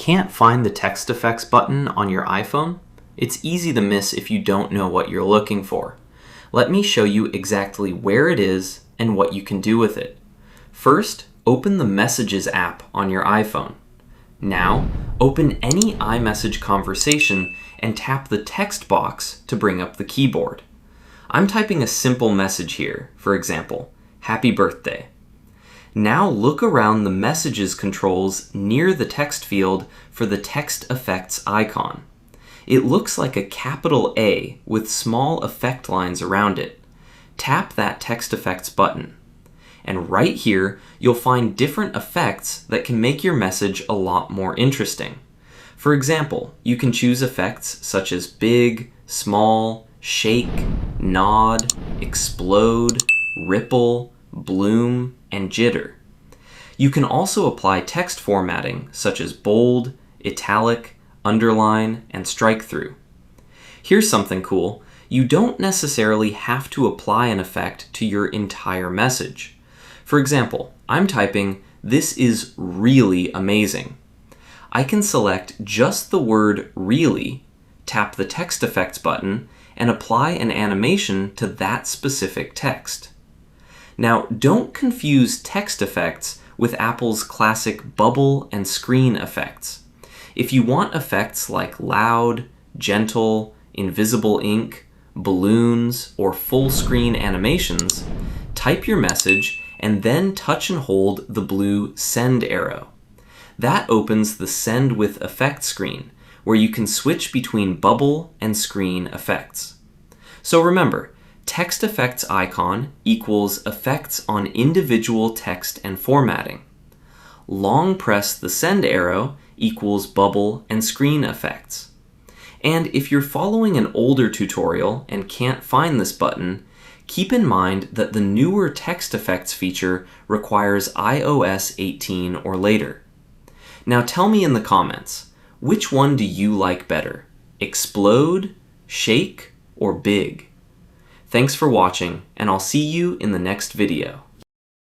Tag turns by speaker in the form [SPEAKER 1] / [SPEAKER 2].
[SPEAKER 1] Can't find the text effects button on your iPhone? It's easy to miss if you don't know what you're looking for. Let me show you exactly where it is and what you can do with it. First, open the Messages app on your iPhone. Now, open any iMessage conversation and tap the text box to bring up the keyboard. I'm typing a simple message here, for example, "Happy birthday." Now look around the Messages controls near the text field for the text effects icon. It looks like a capital A with small effect lines around it. Tap that text effects button. And right here, you'll find different effects that can make your message a lot more interesting. For example, you can choose effects such as big, small, shake, nod, explode, ripple, bloom, and jitter. You can also apply text formatting such as bold, italic, underline, and strikethrough. Here's something cool. You don't necessarily have to apply an effect to your entire message. For example, I'm typing, "This is really amazing." I can select just the word really, tap the text effects button, and apply an animation to that specific text. Now, don't confuse text effects with Apple's classic bubble and screen effects. If you want effects like loud, gentle, invisible ink, balloons, or full screen animations, type your message and then touch and hold the blue send arrow. That opens the Send with Effect screen, where you can switch between bubble and screen effects. So remember, text effects icon equals effects on individual text and formatting. Long press the send arrow equals bubble and screen effects. And if you're following an older tutorial and can't find this button, keep in mind that the newer text effects feature requires iOS 18 or later. Now tell me in the comments, which one do you like better? Explode, shake, or big? Thanks for watching, and I'll see you in the next video.